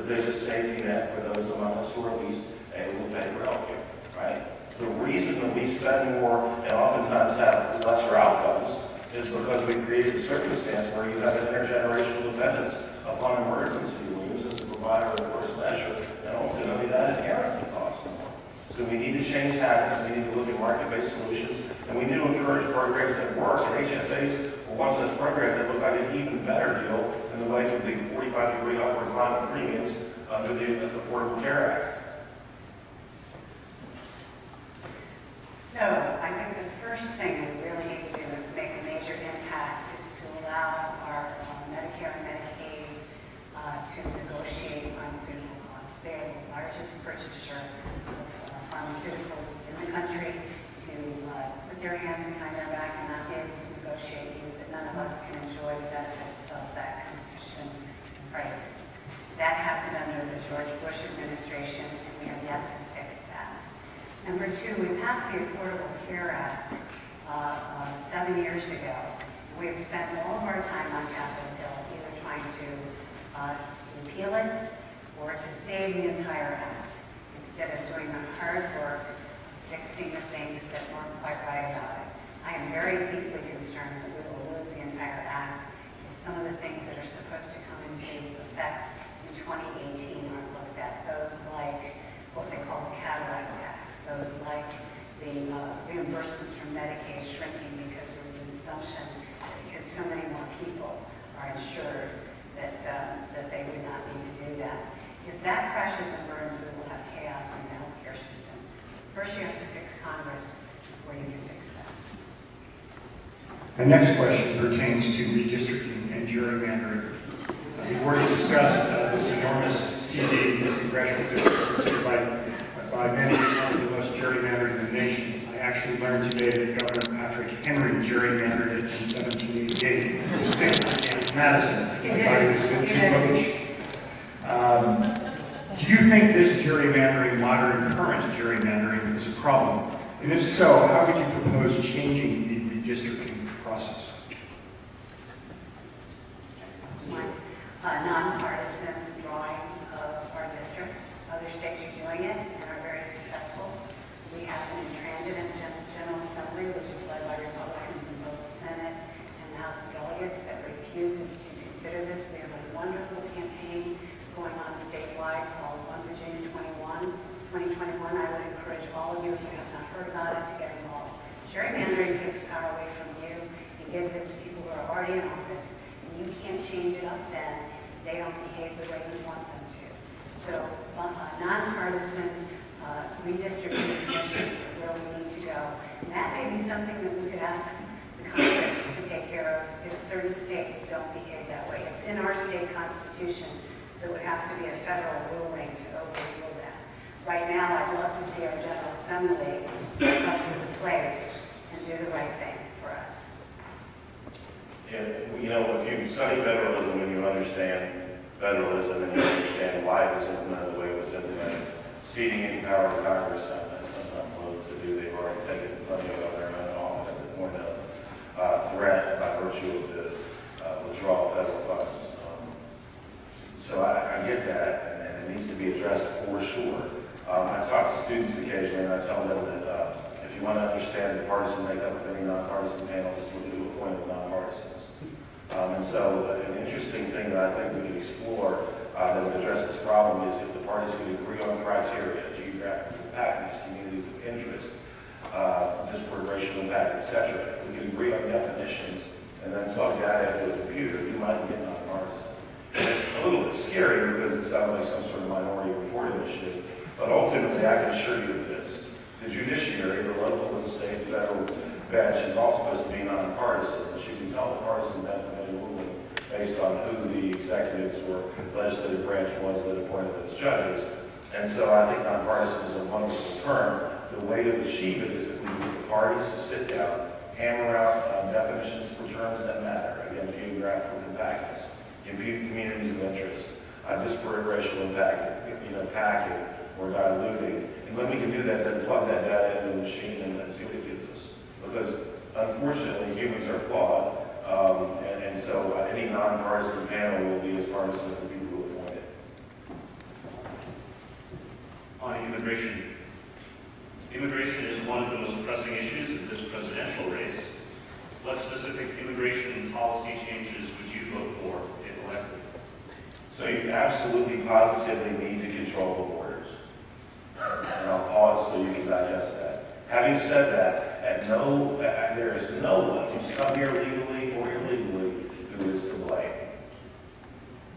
that there's a safety net for those among us who are least able to pay for health care, right? The reason that we spend more and oftentimes have lesser outcomes is because we create a circumstance where you have an intergenerational dependence upon emergency rooms as a provider of the first measure, and ultimately that inherently costs more. So we need to change habits, we need to look at market-based solutions, and we need to encourage programs that work, and HSAs were one such program that looked like an even better deal in the wake of the 45-degree upward climb of premiums under the Affordable Care Act. So I think the first thing we really need to do to make a major impact is to allow our Medicare and Medicaid to negotiate pharmaceutical costs. They are the largest purchaser of pharmaceuticals in the country. To put their hands behind their back and not be able to negotiate means that none of us can enjoy the benefits of that competition and prices. That happened under the George Bush administration, and we have yet to fix that. Number two, we passed the Affordable Care Act 7 years ago. We've spent all of our time on Capitol Hill either trying to repeal it or to save the entire act instead of doing the hard work of fixing the things that weren't quite right about it. I am very deeply concerned that we will lose the entire act if some of the things that are supposed to come into effect in 2018 aren't looked at. Those like what they call the cataract tax, those like the reimbursements from Medicaid shrinking because there was an assumption that because so many more people are insured that they would not need to do that. If that crashes and burns, we will have chaos in the healthcare system. First, you have to fix Congress before you can fix that. The next question pertains to redistricting and gerrymandering. We've already discussed this enormous CD in the congressional district considered by many as one of the most gerrymandered in the nation. I actually learned today that Governor Patrick Henry gerrymandered it in 1788 to stick with James Madison. I thought it was a bit too bookish. Do you think this gerrymandering, modern current gerrymandering, is a problem? And if so, how would you propose changing the redistricting process? Nonpartisan drawing of our districts. Other states are doing it and are very successful. We have an intransigent General Assembly, which is led by Republicans in both the Senate and the House of Delegates, that refuses to consider this. We have a wonderful campaign going on statewide called One Virginia 2021. I would encourage all of you, if you have not heard about it, to get involved. Gerrymandering takes power away from you and gives it to people who are already in office. You can't change it up then if they don't behave the way you want them to. So nonpartisan redistricting commissions is where we need to go. And that may be something that we could ask the Congress to take care of if certain states don't behave that way. It's in our state constitution, so it would have to be a federal ruling to overrule that. Right now, I'd love to see our General Assembly step up to the plate and do the right thing for us. You know, if you study federalism and you understand federalism and you understand why it was implemented the way it was implemented, ceding any power to Congress, that's something I'm loath to do. They've already taken plenty of their own often at the point of threat by virtue of the withdrawal of federal funds. So I get that, and it needs to be addressed for sure. I talk to students occasionally, and I tell them that if you want to understand the partisan makeup of any nonpartisan panel, just look at the point of nonpartisans. And so an interesting thing that I think we can explore that would address this problem is if the parties could agree on criteria, geographic compactness, communities of interest, disparate racial impact, etc. If we could agree on definitions and then plug that into a computer, you might get nonpartisan. It's a little bit scary because it sounds like some sort of minority report initiative, but ultimately I can assure you of this. The judiciary, the local, the state, federal bench is all supposed to be nonpartisan, but you can tell the partisan benefit ruling based on who the executives or legislative branch was that appointed those judges. And so I think nonpartisan is a wonderful term. The way to achieve it is if we get the parties to sit down, hammer out definitions for terms that matter. Again, geographical compactness, communities of interest, disparate racial impact, packing or diluting. And when we can do that, then plug that data into the machine and see what it gives us. Because unfortunately, humans are flawed, and so any nonpartisan panel will be as partisan as the people who appoint it. immigration. Immigration is one of the most pressing issues in this presidential race. What specific immigration policy changes would you vote for if elected? So you absolutely positively need to control the borders. And I'll pause so you can digest that. Having said that, there is no one who's come here legally or illegally who is to blame.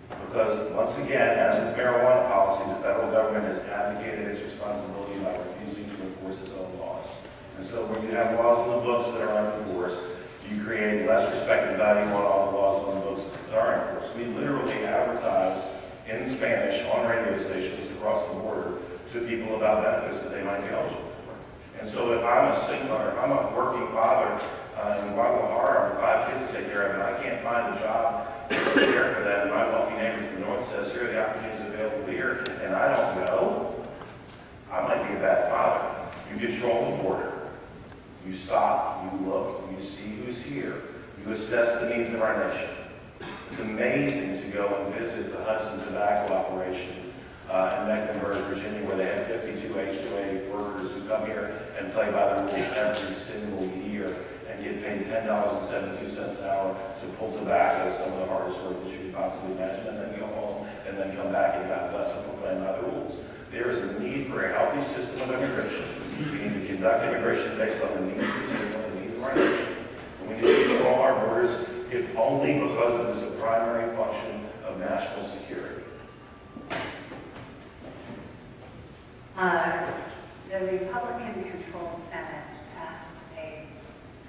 Because once again, as with marijuana policy, the federal government has abdicated its responsibility by refusing to enforce its own laws. And so when you have laws in the books that are unenforced, you create less respect and value on all the laws on the books that are enforced. We literally advertise in Spanish on radio stations across the border to people about benefits that they might be eligible for. And so if I'm a single, or if I'm a working father in Guadalajara with 5 kids to take care of, and I can't find a job to care for them, my wealthy neighbor to the north says, here are the opportunities available here, and I don't go, I might be a bad father. You control the border. You stop, you look, you see who's here. You assess the needs of our nation. It's amazing to go and visit the Hudson Tobacco operation in Mecklenburg, Virginia, where they have 52 H-2A workers who come here and play by the rules every single year and get paid $10.72 an hour to pull tobacco, some of the hardest work that you can possibly imagine, and then go home and then come back and God bless them for playing by the rules. There is a need for a healthy system of immigration. We need to conduct immigration based on the needs of people and the needs of our nation. And we need to control our borders, if only because it is a primary function of national security. The Republican-controlled Senate passed a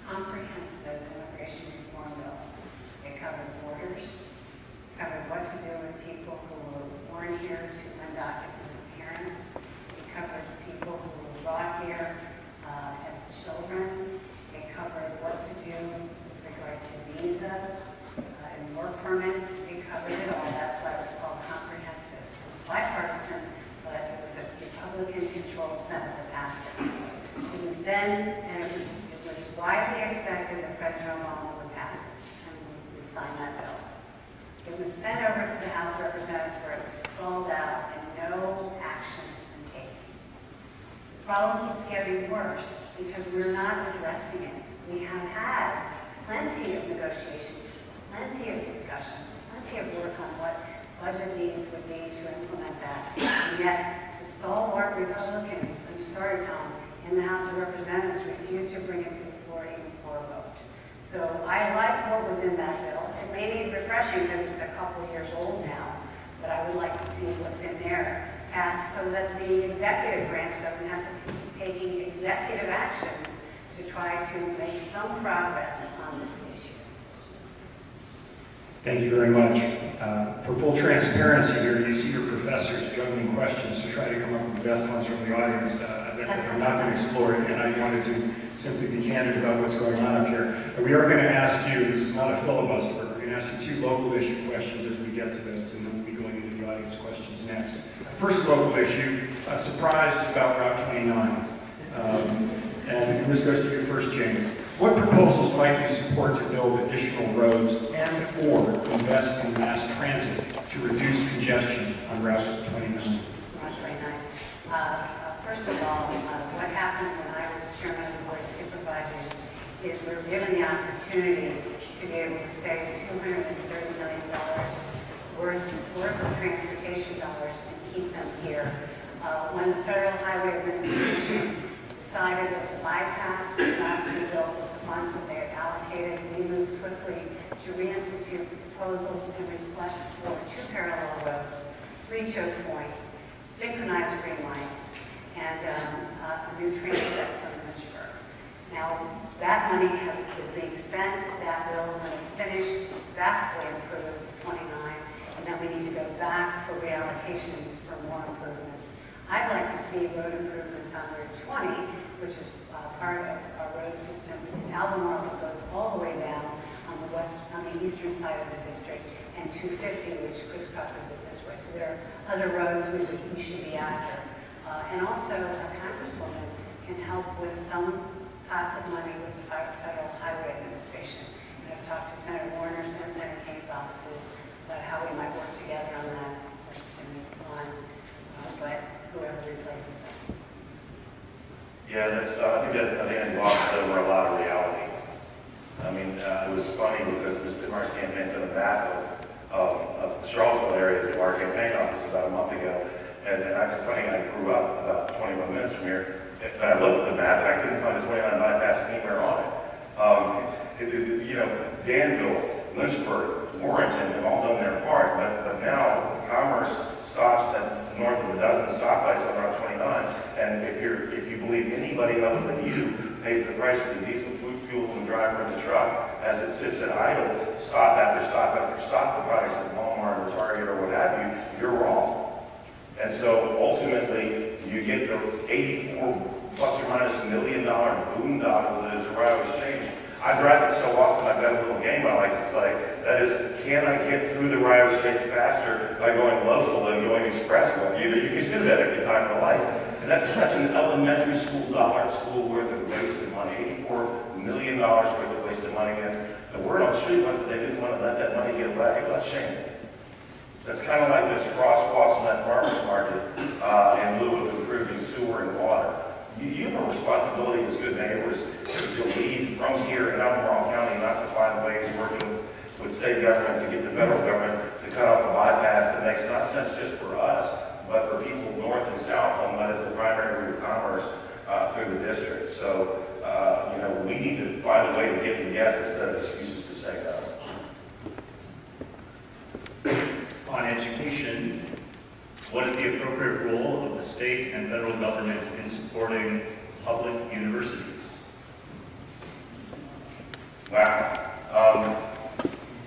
comprehensive immigration reform bill. It covered borders, covered what to do with people who were born here to undocumented parents. It covered people who were brought here as children. It covered what to do with regard to visas and work permits. It covered it all. That's why it was called comprehensive. It was bipartisan, but it was a Republican-controlled Senate that passed it. It was then, and it was widely expected that President Obama would pass it and would sign that bill. It was sent over to the House of Representatives where it stalled out and no action has been taken. The problem keeps getting worse because we're not addressing it. We have had plenty of negotiation, plenty of discussion, plenty of work on what budget needs would be to implement that. And yet, the stalwart Republicans, I'm sorry, Tom, in the House of Representatives refused to bring it to the floor even for a vote. So I like what was in that bill. It may be refreshing because it's a couple of years old now, but I would like to see what's in there passed so that the executive branch doesn't have to keep taking executive actions to try to make some progress on this issue. Thank you very much. For full transparency here, you see your professors juggling questions to try to come up with the best ones from the audience. I'm not going to explore it, and I wanted to simply be candid about what's going on up here. We are going to ask you, this is not a filibuster, we're going to ask you 2 local issue questions as we get to those, and then we'll be going into the audience questions next. First local issue, surprise is about Route 29. And this goes to you first, Jane. What proposals might you support to build additional roads and/or invest in mass transit to reduce congestion on Route 29? Route 29. First of all, what happened when I was chairman of the Board of Supervisors is we were given the opportunity to be able to save $230 million worth of transportation dollars and keep them here. When the Federal Highway Administration decided that the bypass was not to be built with the funds that they had allocated, we moved swiftly to reinstitute proposals and requests for 2 parallel roads, 3 choke points, synchronized green lights, and a new train set from Lynchburg. Now, that money is being spent. That will, when it's finished, vastly improve 29, and then we need to go back for reallocations for more improvements. I'd like to see road improvements on Route 20, which is part of our road system in Albemarle that goes all the way down on the eastern side of the district, and 250, which crisscrosses it this way. So there are other roads we should be after. And also, a congresswoman can help with some pots of money with the Federal Highway Administration. And I've talked to Senator Warner's and Senator Kane's offices about how we might work together on that. Of course, it's going to be fun, but whoever replaces them. Yeah, I think that glossed over a lot of reality. I mean, it was funny because Ms. Dittmar's campaign sent a map of the Charlottesville area to our campaign office about a month ago. And I grew up about 21 minutes from here, but I looked at the map and I couldn't find a 29 bypass anywhere on it. Danville, Lynchburg, Warrenton have all done their part, but now commerce stops at north of a dozen stoplights on Route 29, and if you believe anybody other than you pays the price for the diesel fuel and the driver in the truck as it sits at idle, stop after stop after stop for products at Walmart or Target or what have you, you're wrong. And so ultimately, you get the 84 plus or minus $1 million boondoggle that is the rail exchange. I drive it so often, I've got a little game I like to play. That is, can I get through the rail exchange faster by going local than going expressway? You can do that every time in life. And that's an elementary school dollar school worth of wasted money, $84 million worth of wasted money. And the word on the street was that they didn't want to let that money get away. Well, that's shameful. That's kind of like those crosswalks in that farmer's market in lieu of improving sewer and water. You have a responsibility as good neighbors to lead from here in Albemarle County, not to find ways working with state government to get the federal government to cut off a bypass that makes not sense just for us, but for people north and south on what is the primary route of commerce through the district. So, we need to find a way to get to yes instead of excuses to say no. On education, what is the appropriate role of the state and federal government in supporting public universities? Wow.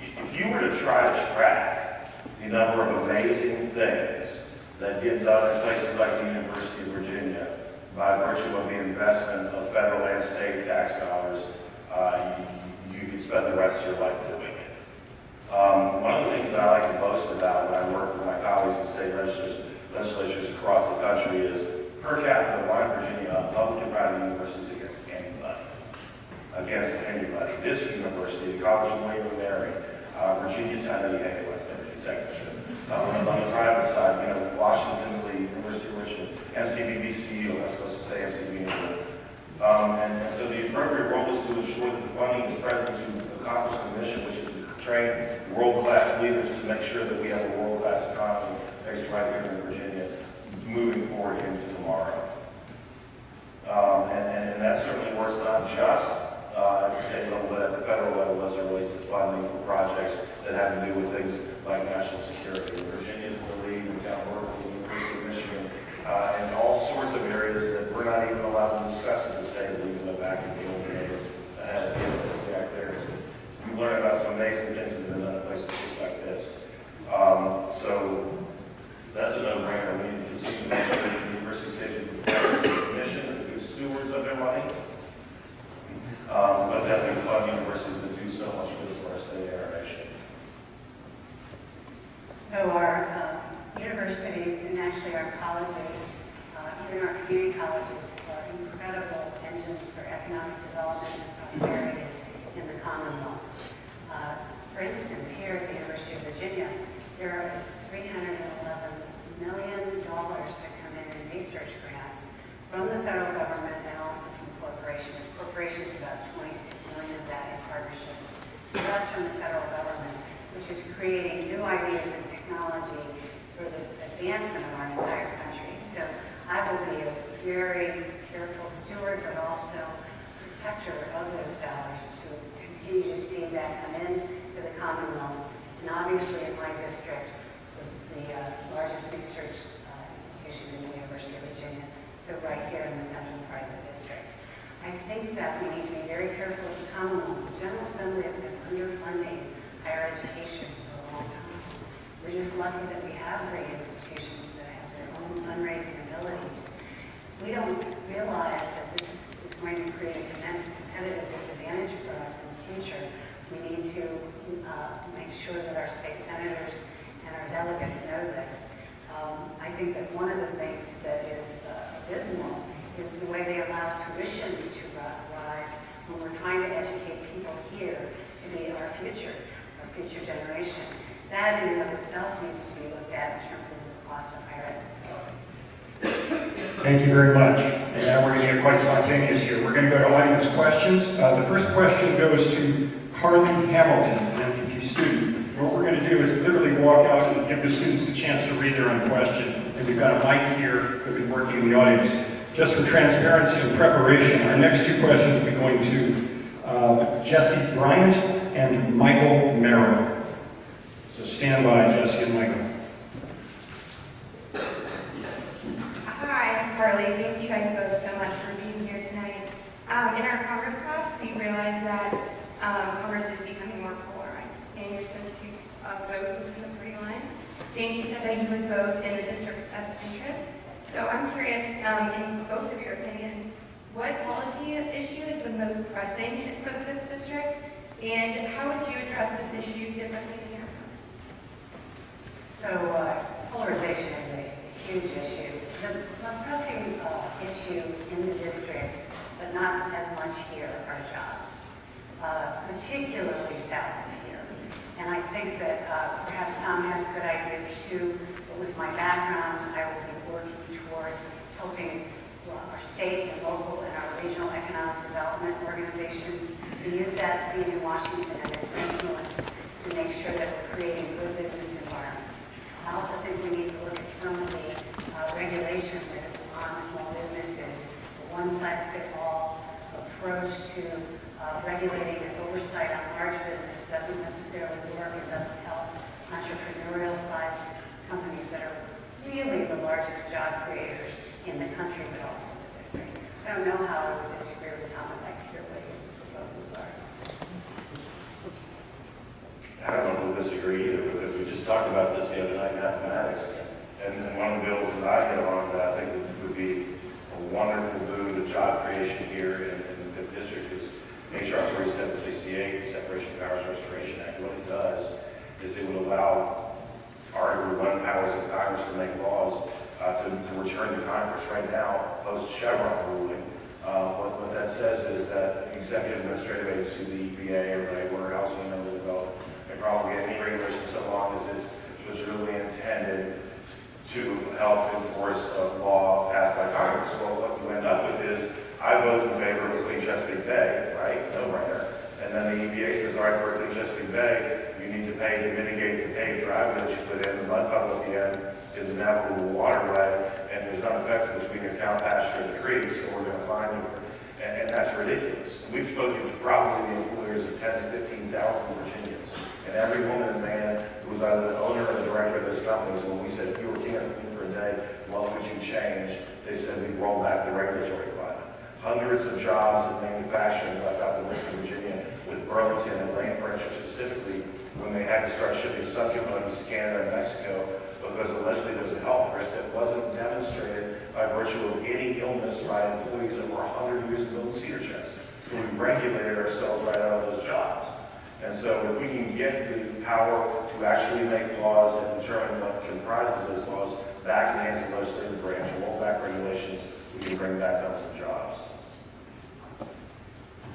If you were to try to track the number of amazing things that get done in places like the University of Virginia by virtue of the investment of federal and state tax dollars, you could spend the rest of your life doing it. One of the things that I like to boast about when I work with my colleagues in state legislatures across the country is per capita, why Virginia, public and private universities against anybody. Against anybody. This university, the College of William and Mary, Virginia Tech, West Virginia Tech. On the private side, Washington, Lee, University of Richmond, MCBBC, I'm not supposed to say MCB anymore. And so the appropriate role is to ensure that the funding is present to accomplish the mission, which is to train world-class leaders to make sure that we have a world-class economy based right here in Virginia moving forward into tomorrow. And that certainly works not just at the state level, but at the federal level as it relates to funding for projects that have to do with things like national security. Virginia's in the lead, we've got work with the University of Michigan, and all sorts of areas that we're not even allowed to discuss at this table, even though back in the old days, had a PSS back there. We learn about some amazing things that have been done in places just like this. So that's a no-brainer. We need to continue to make sure that the university stays with the mission and the good stewards of their money, but that we fund universities that do so much good for our state and our nation. So our universities and actually our colleges, even our community colleges, are incredible engines for economic development and prosperity in the Commonwealth. For instance, here at the University of Virginia, there is $311 million that come in research grants from the federal government and also from corporations. Corporations, about $26 million of that in partnerships, plus from the federal government, which is creating new ideas and technology for the advancement of our entire country. So I will be a very careful steward, but also protector of those dollars to continue to see that come in to the Commonwealth. And obviously in my district, the largest research institution is the University of Virginia, so right here in the central part of the district. I think that we need to be very careful as a Commonwealth. The General Assembly has been underfunding higher education for a long time. We're just lucky that we have great institutions that have their own fundraising abilities. We don't realize that this is going to create a competitive disadvantage for us in the future. We need to make sure that our state senators and our delegates know this. I think that one of the things that is abysmal is the way they allow tuition to rise when we're trying to educate people here to be our future generation. That in and of itself needs to be looked at in terms of the cost of higher education. Thank you very much. And now Now we're going to get quite spontaneous here. We're going to go to audience questions. The first question goes to Carly Hamilton, an MPP student. What we're going to do is literally walk out and give the students a chance to read their own question. And we've got a mic here that will be working in the audience. Just for transparency and preparation, our next two questions will be going to Jesse Bryant and Michael Merrill. So stand by, Jesse and Michael. Hi, I'm Carly. Thank you guys both so much for being here tonight. In our Congress class, we realized that Congress is becoming more polarized, and you're supposed to vote within the party lines. Jane, you said that you would vote in the district's best interest. So I'm curious, in both of your opinions, what policy issue is the most pressing for the 5th District, and how would you address this issue differently in your firm? So polarization is a huge issue. The most pressing issue in the district, but not as much here, are jobs, particularly south of here. And I think that perhaps Tom has good ideas too, but with my background, I will be working towards helping our state and local and our regional economic development organizations to use that seat in Washington and its influence to make sure that we're creating good business environments. I also think we need to look at some of the regulation that is on small businesses. The one-size-fits-all approach to regulating and oversight on large business doesn't necessarily work. It doesn't help entrepreneurial-sized companies that are really the largest job creators in the country, but also the district. I don't know how I would disagree with Tom. I'd like to hear what his proposals are. I don't know if we'll disagree either, because we just talked about this the other night in mathematics. And one of the bills that I hit on that I think would be a wonderful boon to job creation here in the 5th District is H.R. 4768, the Separation of Powers Restoration Act. What it does is it would allow Article 1 powers of Congress to make laws to return to Congress. Right now, post-Chevron ruling, what that says is that executive administrative agencies, the EPA or whatever else we know to develop, can promulgate any regulation so long as it's legitimately intended to help enforce a law passed by Congress. Well, what you end up with is, I vote in favor of a Clean Chesapeake Bay, right? No-brainer. And then the EPA says, all right, for a Clean Chesapeake Bay, you need to pay to mitigate the paved driveway that you put in. The mud puddle at the end is a navigable waterway, and there's no effects between your cow pasture and the creek, so we're going to fine you for, and that's ridiculous. We've spoken to probably the employers of 10,000 to 15,000 Virginians, and every woman and man who was either the owner or the director of those companies, when we said, if you were king of the queen for a day, what would you change? They said, we'd roll back the regulatory climate. Hundreds of jobs in manufacturing left out to Western Virginia, with Burlington and Lane Furniture specifically, when they had to start shipping subcomponents to Canada and Mexico, because allegedly there was a health risk that wasn't demonstrated by virtue of any illness by employees over 100 years of building cedar chests. So we regulated ourselves right out of those jobs. And so if we can get the power to actually make laws and determine what comprises those laws back in the hands of the legislative branch and roll back regulations, we can bring back on some jobs.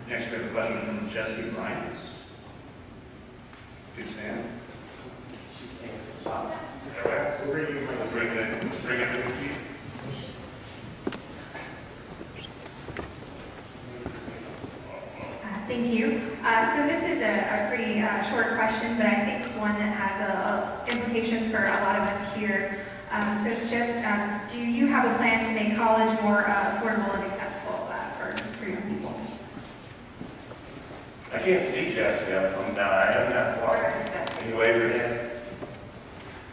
Next, we have a question from Jesse Bryant. Please stand. Bring it to the feet. Thank you. So this is a pretty short question, but I think one that has implications for a lot of us here. So it's just, do you have a plan to make college more affordable and accessible for young people? I can't see Jessica. I am not quiet. Can you wave your hand?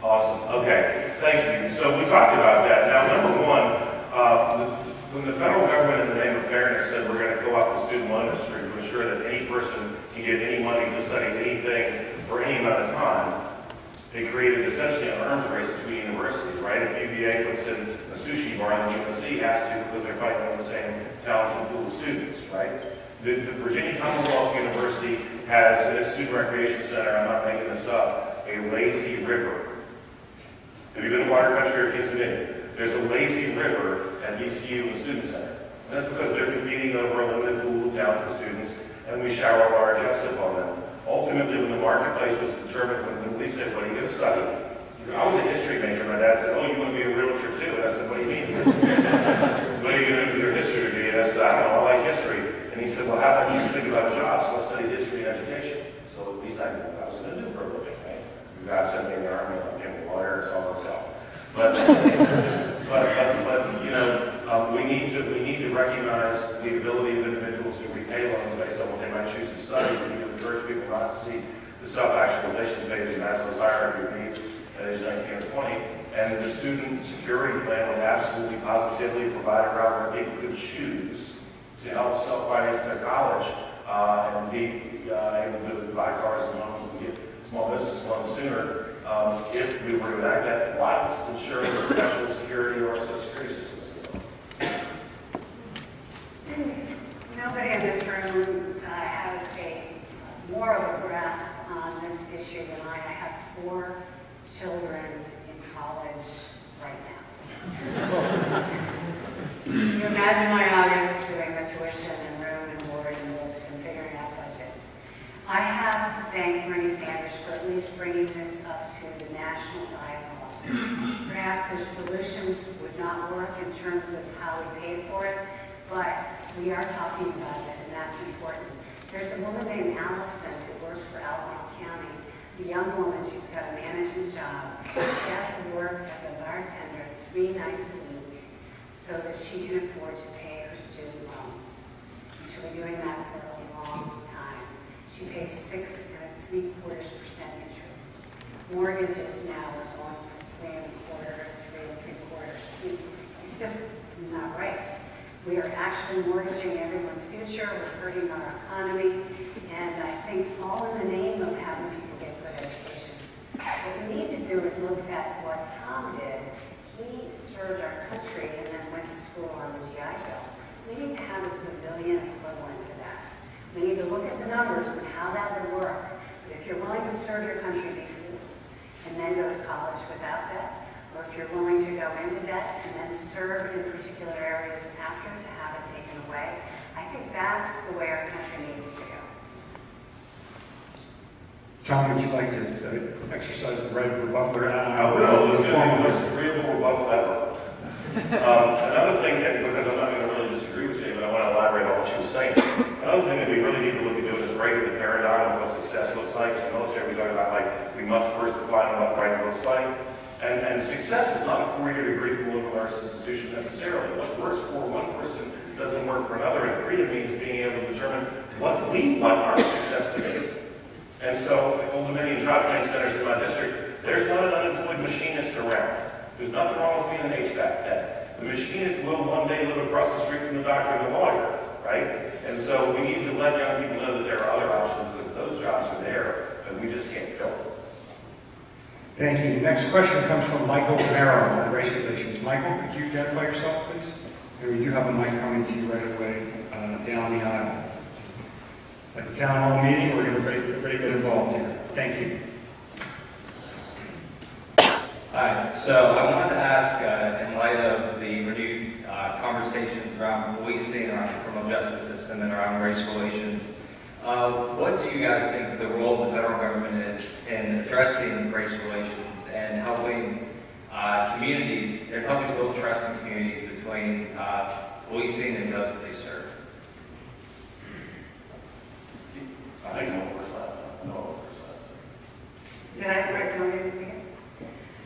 Awesome. Okay. Thank you. So we talked about that. Now, number one, when the federal government, in the name of fairness, said we're going to go out the student loan industry to ensure that any person can get any money to study anything for any amount of time, they created essentially an arms race between universities, right? If UVA puts in a sushi bar, then UNC has to because they're fighting on the same talented pool of students, right? The Virginia Commonwealth University has in its student recreation center, I'm not making this up, a lazy river. Have you been to Water Country or Pennsylvania? There's a lazy river at VCU in the student center. And that's because they're competing over a limited pool of talented students, and we shower large ESIP on them. Ultimately, when the marketplace was determined, when we said, what are you going to study? I was a history major. My dad said, oh, you want to be a realtor too? And I said, what do you mean? What are you going to do with your history tomorrow itself. But, you know, we need to recognize the ability of individuals to repay loans based on what they might choose to study. We need to encourage people not to see the self-actualization phase of Maslow's hierarchy of needs at age 19 or 20. And the student security plan would absolutely positively provide a route where people could choose to help self-finance their college and be able to buy cars and homes and get small business loans sooner if we were to enact that while ensuring the professional security of our social security system as well. Nobody in this room has more of a grasp on this issue than I. I have 4 children in college right now. You imagine my audience doing the tuition and room and board and books and figuring out budgets. I have to thank Bernie Sanders for at least bringing this up to the national dialogue. Perhaps his solutions would not work in terms of how we pay for it, but we are talking about it, and that's important. There's a woman named Allison who works for Albemarle County. The young woman, she's got a management job. She has to work as a bartender 3 nights a week so that she can afford to pay her student loans. And she'll be doing that for a long time. She pays 6 3/4% interest. Mortgages now are going from 3 1/4 to 3 3/4. It's just not right. We are actually mortgaging everyone's future. We're hurting our economy. And I think all in the name of having people get good educations. What we need to do is look at what Tom did. He served our country and then went to school on the GI Bill. We need to have a civilian equivalent to that. We need to look at the numbers and how that would work. But if you're willing to serve your country before and then go to college without debt, or if you're willing to go into debt and then serve in particular areas after to have it taken away, I think that's the way our country needs to go. Tom, would you like to exercise the right of rebuttal? I will. This is the most agreeable rebuttal ever. Another thing, because I'm not going to really disagree with you, but I want to elaborate on what she was saying. Another thing that we really need to look at doing is breaking the paradigm of what success looks like. In the military, we talk about, like, we must first define what right looks like. And success is not a 4-year degree from a liberal arts institution necessarily. What works for one person doesn't work for another. And freedom means being able to determine what we want our success to be. And so, at Old Dominion Job Training Centers in my district, there's not an unemployed machinist around. There's nothing wrong with being an HVAC tech. The machinist will one day live across the street from the doctor and the lawyer, right? And so we need to let young people know that there are other options because those jobs are there, but we just can't fill them. Thank you. The next question comes from Michael Barrow on race relations. Michael, could you identify yourself, please? And we do have a mic coming to you right away down the aisle. It's like a town hall meeting. We're going to ready to get involved here. Thank you. Hi. So I wanted to ask, in light of the renewed conversations around policing, around the criminal justice system, and around race relations, what do you guys think the role of the federal government is in addressing race relations and helping communities, and helping to build trust in communities between policing and those that they serve? I think no first last time. No first last time. Did I recommend anything?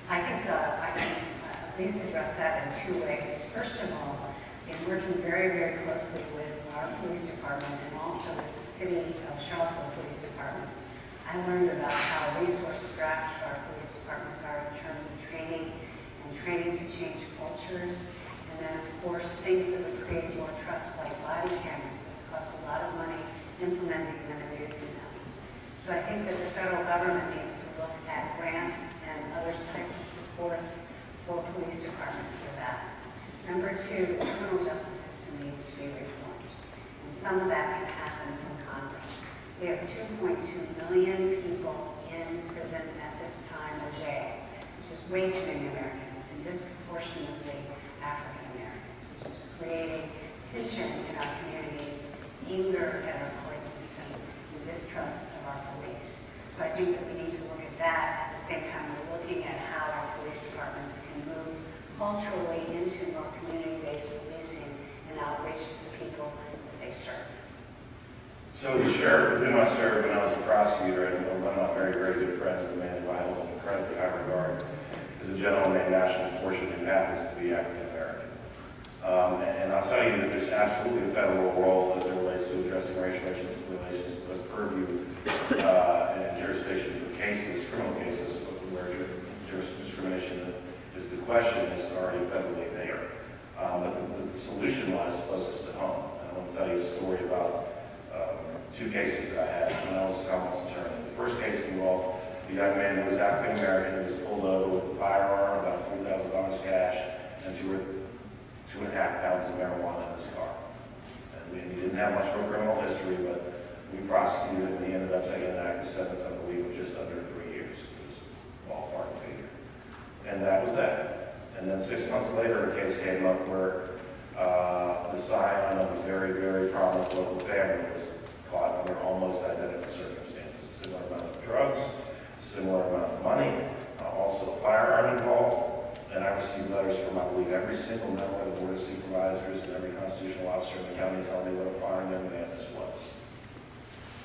I think I can at least address that in 2 ways. First of all, in working very, very closely with our police department and also with the City of Charlottesville Police Departments, I learned about how resource-strapped our police departments are in terms of training and training to change cultures, and then of course things that would create more trust, like body cameras. Those cost a lot of money implementing them and using them. So I think that the federal government needs to look at grants and other types of supports for police departments for that. Number 2, the criminal justice system needs to be reformed. And some of that can happen from Congress. We have 2.2 million people in prison at this time, or jail, which is way too many Americans, and disproportionately African Americans, which is creating tension in our communities, anger at our court system, and distrust of our police. So I think that we need to look at that. At the same time, we're looking at how our police departments can move culturally into more community-based policing and outreach to the people that they serve. So the sheriff with whom I served when I was a prosecutor, and one of my very, very good friends, the man who I hold in incredibly high regard, is a gentleman named National Fortune who happens to be African American. And I'll tell you that there's absolutely a federal role as it relates to addressing racial relations as purview and jurisdiction for cases, criminal cases, where discrimination is the question is already federally there. But the solution lies closest to home. And I want to tell you a story about two cases that I had when I was a Commonwealth's attorney. The first case involved a young man who was African American who was pulled over with a firearm, about $3,000 cash, and 2.5 pounds of marijuana in his car. And he didn't have much of a criminal history, but we prosecuted him, and he ended up taking an active sentence, I believe, of just under 3 years. It was a ballpark figure. And that was that. And then 6 months later, a case came up where the scion of a very, very prominent local family was caught under almost identical circumstances. Similar amount of drugs, similar amount of money, also a firearm involved. And I received letters from, I believe, every single member of the Board of Supervisors and every constitutional officer in the county telling me what a fine young man this was.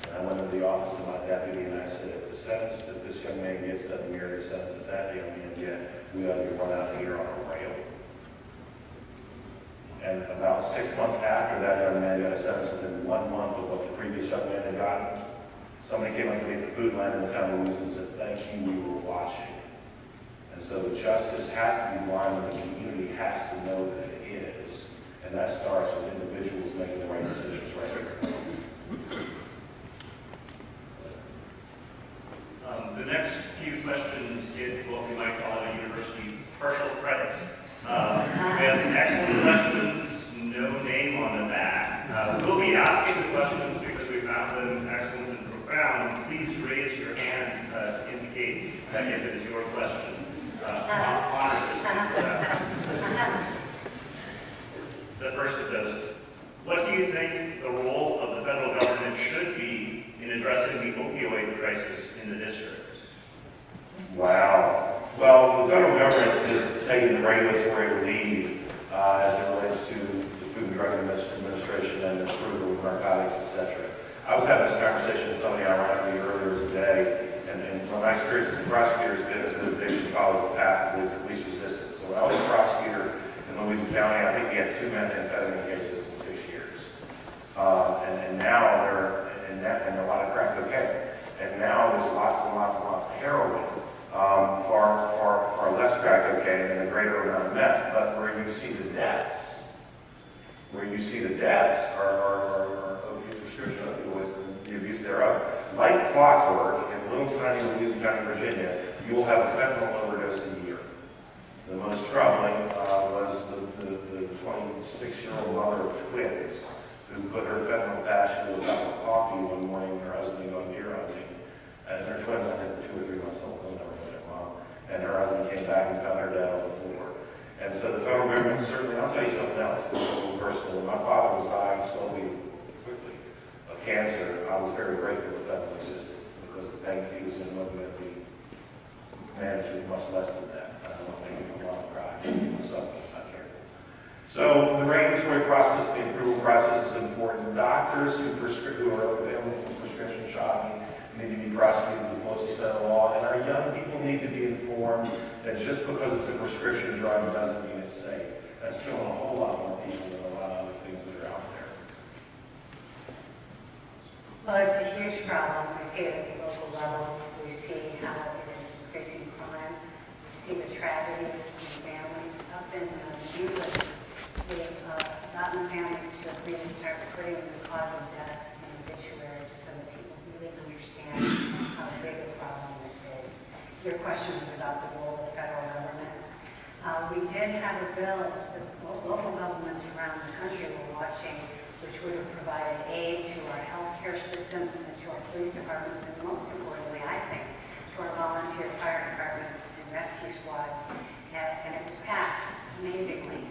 And I went to the office of my deputy and I said, if the sentence that this young man gets doesn't mirror the sentence that that young man get, we ought to be run out of here on a rail. And about 6 months after that young man got a sentence within 1 month of what the previous young man had gotten, somebody came up to me at the food line in the town of Louisa and said, thank you, we were watching. And so the justice has to be blind and the community has to know that it is. And that starts with individuals making the right decisions right here. The next few questions get what we might call at a university partial credit. We have excellent questions, no name on the back. We'll be asking the questions because we found them excellent and profound. Please raise your hand to indicate that if it is your question. The first of those. What do you think the role of the federal government should be in addressing the opioid crisis in the district? Wow. Well, the federal government is taking the regulatory lead as it relates to the Food and Drug Administration and approval of narcotics, etc. I was having this conversation with somebody ironically earlier today, and my experience as a prosecutor has been as the addiction follows the path of least resistance. So when I was a prosecutor in Louisa County, I think we had 2 methamphetamine cases in 6 years. And now and a lot of crack cocaine. And now there's lots and lots and lots of heroin. Far less crack cocaine and a greater amount of meth. But where you see the deaths are opiate prescription opioids and the abuse thereof. Like clockwork, in little tiny Louisa County, Virginia, you will have a fentanyl overdose a year. The most troubling was the 26-year-old mother of twins who put her fentanyl patch into a cup of coffee one morning when her husband had gone deer hunting. And her twins, I think, were 2 or 3 months old. They'll never know their mom. And her husband came back and found her dead on the floor. And so the federal government certainly, I'll tell you something else that's a little personal. When my father was dying slowly, quickly, of cancer, I was very grateful that fentanyl existed because the pain that he was in wasn't going to be managed with much less than that. I don't think people want to cry. People suffer if not careful. So the regulatory process, the approval process is important. Doctors who are available for prescription shopping need to be prosecuted with the closest set of law, and our young people need to be informed that just because it's a prescription drug doesn't mean it's safe. That's killing a whole lot more people than a lot of other things that are out there. Well, it's a huge problem. We see it at the local level. We see how it is increasing crime. We see the tragedies in families. Up in New England, they've gotten families to agree to start putting the cause of death in obituaries so that people really understand how big a problem this is. Your question was about the role of the federal government. We did have a bill that local governments around the country were watching, which would have provided aid to our healthcare systems and to our police departments, and most importantly, I think, to our volunteer fire departments and rescue squads. And it was passed amazingly,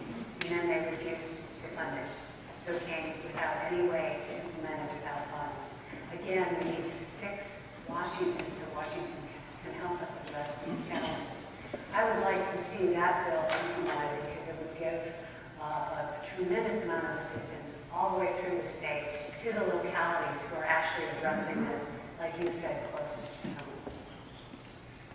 and then they refused to fund it. So it came without any way to implement it without funds. Again, we need to fix Washington so Washington can help us address these challenges. I would like to see that bill implemented because it would give a tremendous amount of assistance all the way through the state to the localities who are actually addressing this, like you said, closest to home.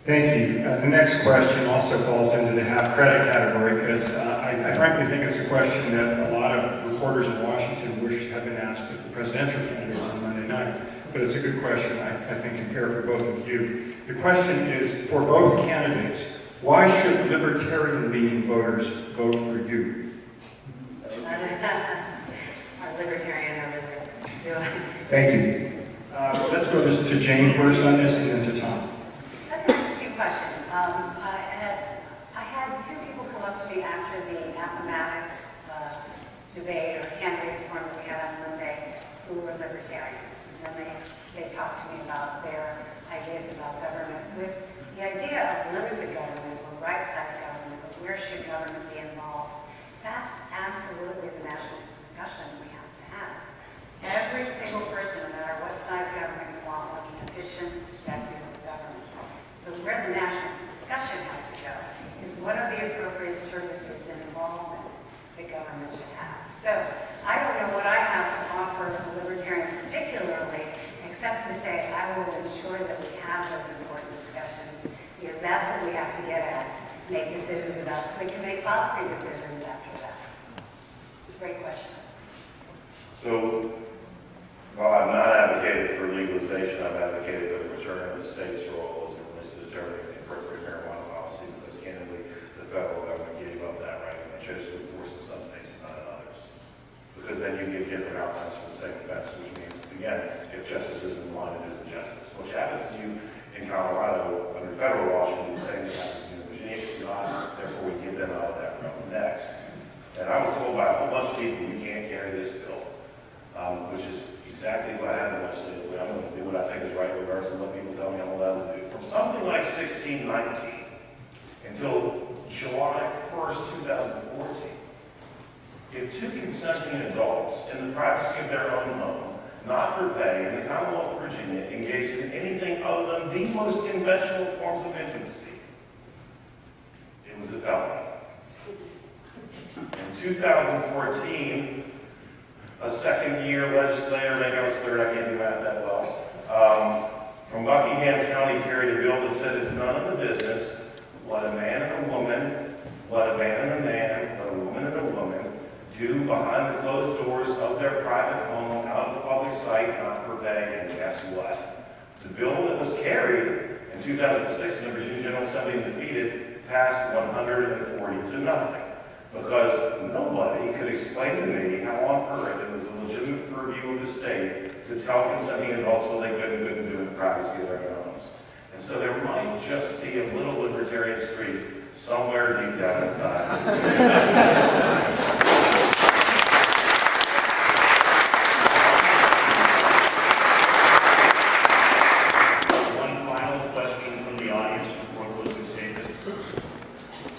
Thank you. The next question also falls into the half credit category because I frankly think it's a question that a lot of reporters in Washington wish had been asked of the presidential candidates on Monday night. But it's a good question, I think, and fair for both of you. The question is, for both candidates, why should libertarian-leaning voters vote for you? Our libertarian over there. Thank you. Let's go to Jane first on this and then to Tom. That's an interesting question. I had two people come up to me after the Appomattox debate or candidates forum that we had on Monday who were libertarians. And they talked to me about their ideas about government with the idea of limited government or right-sized government, but where should government be involved? That's absolutely the national discussion we have to have. Every single person, no matter what size government you want, wants an efficient, effective government. So where the national discussion has to go is what are the appropriate services and involvement that government should have. So I don't know what I have to offer a libertarian particularly, except to say I will ensure that we have those important discussions, because that's what we have to get at, make decisions about, so we can make policy decisions after that. Great question. So, while I've not advocated for legalization, I've advocated for the return of the state's role as it relates to determining the appropriate marijuana policy, because candidly, the federal government gave up that right and they chose to enforce in some states and not in others. Because then you get different outcomes for the same offense, which means, again, if justice isn't one, it isn't justice. Which happens to you in Colorado under federal law should be the same that happens to you in Virginia. It's not, therefore we give them out of that realm next. And I was told by a whole bunch of people, you can't carry this bill, which is exactly what I had to say. I'm going to do what I think is right regardless of what people tell me I'm allowed to do. From something like 1619 until July 1st, 2014, if two consenting adults in the privacy of their own home, not for pay, in the Commonwealth of Virginia, engaged in anything other than the most conventional forms of intimacy, it was a felony. In 2014, a second-year legislator, maybe I was third, I can't do math that well, from Buckingham County carried a bill that said it's none of the business, let a man and a woman, let a man and a man, let a woman and a woman, do behind the closed doors of their private home, out of the public sight, not for pay, and guess what? The bill that was carried in 2006 in the Virginia General Assembly and defeated passed 140 to nothing. Because nobody could explain to me how on earth it was a legitimate purview of the state to tell consenting adults what they could and couldn't do in the privacy of their own homes. And so there might just be a little libertarian streak somewhere deep down inside.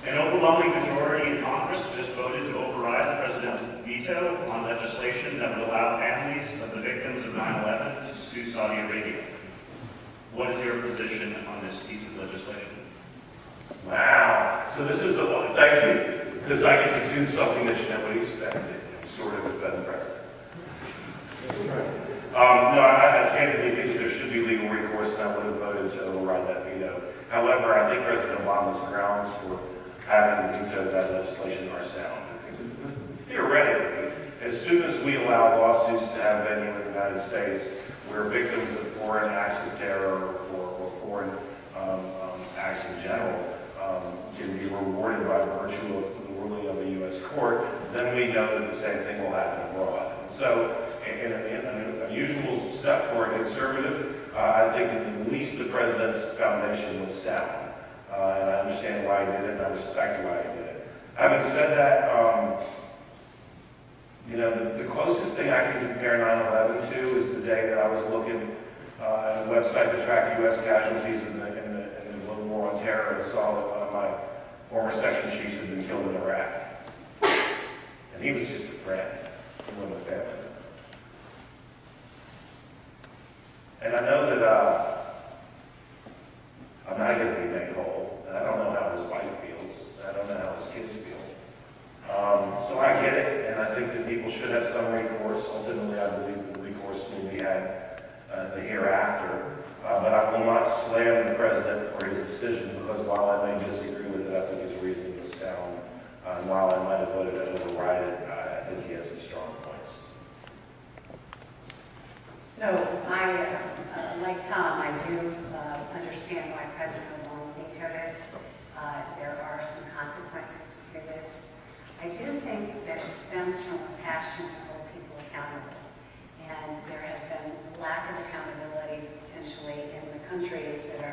An overwhelming majority in Congress just voted to override the president's veto on legislation that would allow families of the victims of 9/11 to sue Saudi Arabia. What is your position on this piece of legislation? Wow. So this is the one. Thank you. Because I get to do something that you never expected and sort of defend the president. No, I candidly think there should be legal recourse, and I would have voted to override that veto. However, I think President Obama's grounds for having vetoed that legislation are sound. Theoretically, as soon as we allow lawsuits to have venue in the United States where victims of foreign acts of terror or foreign acts in general can be rewarded by virtue of the ruling of a U.S. court, then we know that the same thing will happen abroad. And so, in an unusual step for a conservative, I think that at least the president's foundation was sound. And I understand why he did it, and I respect why he did it. Having said that, the closest thing I can compare 9/11 to is the day that I was looking at a website to track U.S. casualties in the Global War on Terror and saw that one of my former section chiefs had been killed in Iraq. And he was just a friend. He wasn't a family. And I know that I'm not going to be made whole, and I don't know how his wife feels, and I don't know how his kids feel. So I get it, and I think that people should have some recourse. Ultimately, I believe the recourse will be had the hereafter. But I will not slam the president for his decision, because while I may disagree with it, I think his reasoning is sound. And while I might have voted to override it, I think he has some strong points. So like Tom, I do understand why President Obama vetoed it. There are some consequences to this. I do think that it stems from a passion to hold people accountable. And there has been lack of accountability potentially in the countries that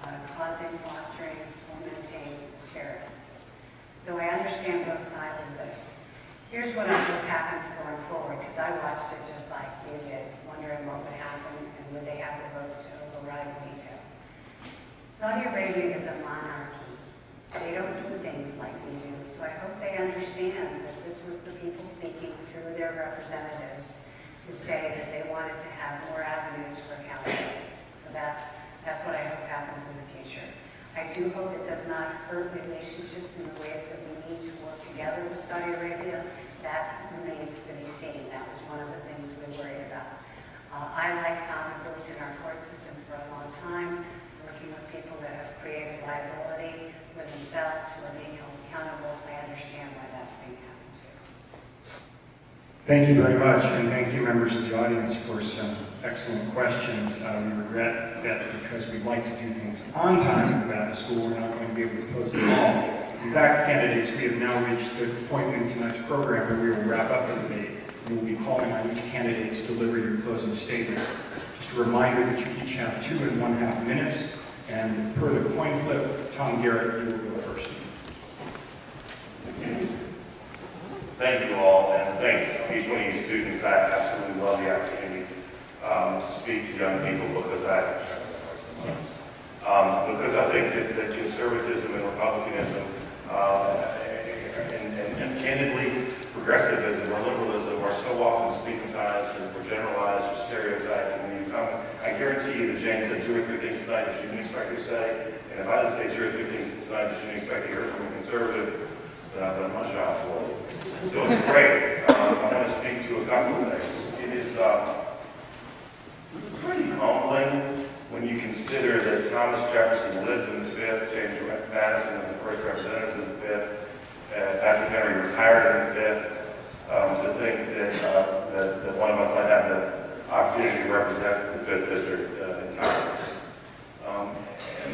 are causing, fostering, fomenting terrorists. So I understand both sides of this. Here's what I hope happens going forward, because I watched it just like you did, wondering what would happen and would they have the votes to override the veto. Saudi Arabia is a monarchy. They don't do things like we do, so I hope they understand that this was the people speaking through their representatives to say that they wanted to have more avenues for accountability. So that's what I hope happens in the future. I do hope it does not hurt relationships in the ways that we need to work together with Saudi Arabia. That remains to be seen. That was one of the things we worried about. I, like Tom, have worked in our court system for a long time, working with people that have created liability for themselves, who are being held accountable. I understand why that's being happened too. Thank you very much, and thank you, members of the audience, for some excellent questions. We regret that because we'd like to do things on time at the Batten School, we're not going to be able to post them all. In fact, candidates, we have now reached the point in tonight's program where we will wrap up the debate. We will be calling on each candidate to deliver your closing statement. Just a reminder that you each have 2 1/2 minutes, and per the coin flip, Tom Garrett, you will go first. Thank you all, and thanks each one of you students. I absolutely love the opportunity to speak to young people, because I think that conservatism and republicanism and candidly progressivism or liberalism are so often stigmatized or generalized or stereotyped. And when you come, I guarantee you that Jane said 2 or 3 things tonight that you didn't expect her to say. And if I didn't say 2 or 3 things tonight that you didn't expect to hear from a conservative, then I've done my job for you. So it's great. I want to speak to a couple of things. It is pretty humbling when you consider that Thomas Jefferson lived in the 5th, James Madison was the first representative of the 5th, Patrick Henry retired in the 5th, to think that one of us might have the opportunity to represent the 5th District in Congress.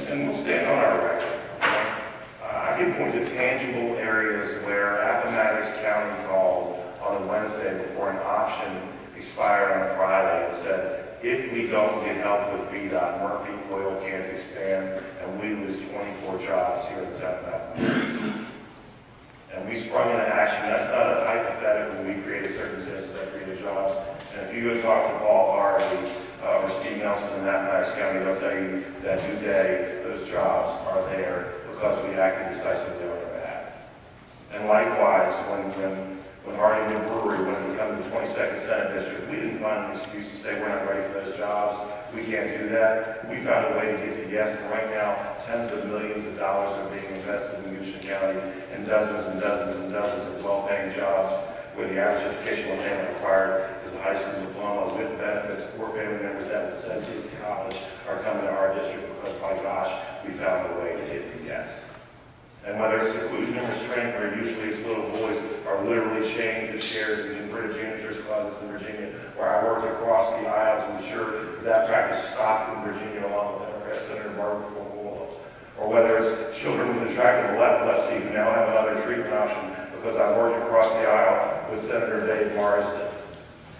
And we'll stand on our record. I can point to tangible areas where Appomattox County called on a Wednesday before an option expired on a Friday and said, if we don't get help with VDOT, Murphy Oil can't expand, and we lose 24 jobs here in the town of Appomattox. And we sprung into action. That's not a hypothetical. We created circumstances that created jobs. And if you go talk to Paul Harvey or Steve Nelson in Appomattox County, they'll tell you that today those jobs are there because we acted decisively on their behalf. And likewise, when Hardywood Brewery, when we come to the 22nd Senate District, we didn't find an excuse to say we're not ready for those jobs. We can't do that. We found a way to get to yes, and right now, tens of millions of dollars are being invested in Houston County, and dozens and dozens and dozens of well-paying jobs where the average educational attainment required is a high school diploma with benefits for family members that would send kids to college are coming to our district because, my gosh, we found a way to get to yes. And whether it's seclusion and restraint, where usually it's little boys are literally chained to chairs in converted janitors' closets in Virginia, where I worked across the aisle to ensure that practice stopped in Virginia along with Democrat Senator Barbara Ford. Or whether it's children with intractable epilepsy who now have another treatment option because I worked across the aisle with Senator Dave Marsden.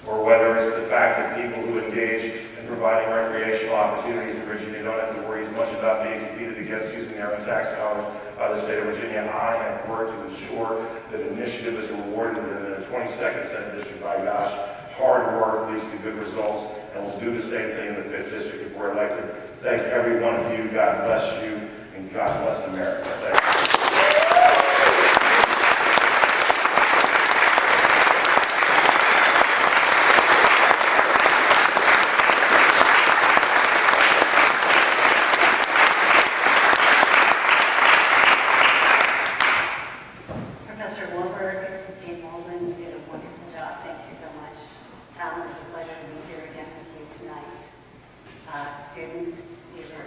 Or whether it's the fact that people who engage in providing recreational opportunities in Virginia don't have to worry as much about being competed against using their own tax dollars by the state of Virginia. I have worked to ensure that initiative is rewarded in the 22nd Senate District. By gosh, hard work leads to good results, and we'll do the same thing in the 5th District if we're elected. Thank every one of you. God bless you, and God bless America. Thank you. Students, you were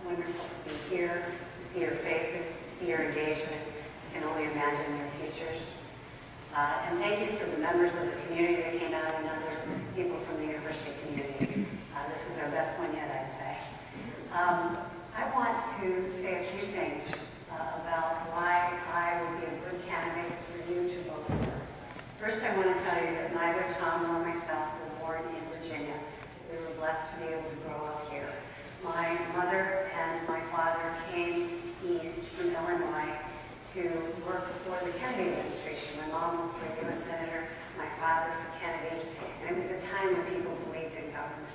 wonderful to be here, to see your faces, to see your engagement. I can only imagine your futures. And thank you for the members of the community that came out and other people from the university community. This was our best one yet, I'd say. I want to say a few things about why I would be a good candidate for you to vote for. First, I want to tell you that neither Tom nor myself were born in Virginia. We were blessed to be able to grow up here. My mother and my father came east from Illinois to work for the Kennedy administration. My mom worked for a U.S. Senator, my father for Kennedy, and it was a time when people believed in government.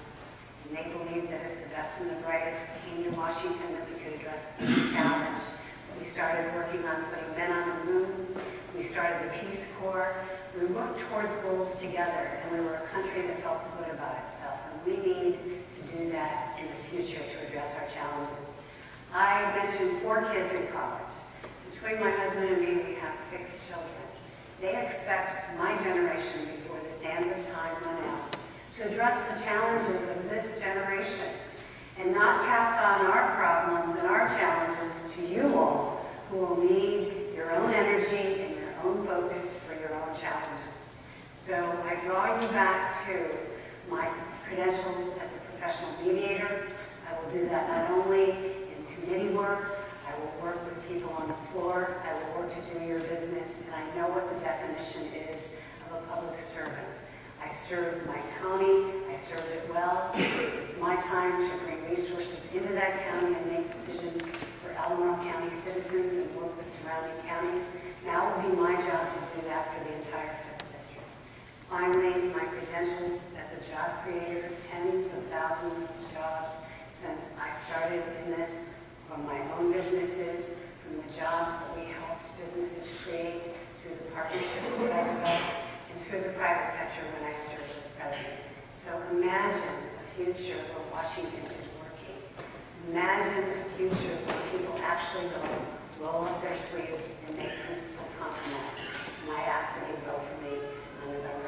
And they believed that if the best and the brightest came to Washington, that we could address the challenge. We started working on putting men on the moon. We started the Peace Corps. We worked towards goals together, and we were a country that felt good about itself. And we need to do that in the future to address our challenges. I mentioned 4 kids in college. Between my husband and me, we have 6 children. They expect my generation, before the sands of time run out, to address the challenges of this generation and not pass on our problems and our challenges to you all, who will need your own energy and your own focus for your own challenges. So I draw you back to my credentials as a professional mediator. I will do that not only in committee work, I will work with people on the floor, I will work to do your business, and I know what the definition is of a public servant. I served my county, I served it well. It's my time to bring resources into that county and make decisions for Albemarle County citizens and work with surrounding counties. Now it will be my job to do that for the entire 5th District. Finally, my credentials as a job creator, tens of thousands of jobs since I started in this, from my own businesses, from the jobs that we helped businesses create, through the partnerships that I developed, and through the private sector when I served as president. So imagine a future where Washington is working. Imagine a future where people actually go, roll up their sleeves, and make principled compromise. And I ask that you vote for me on November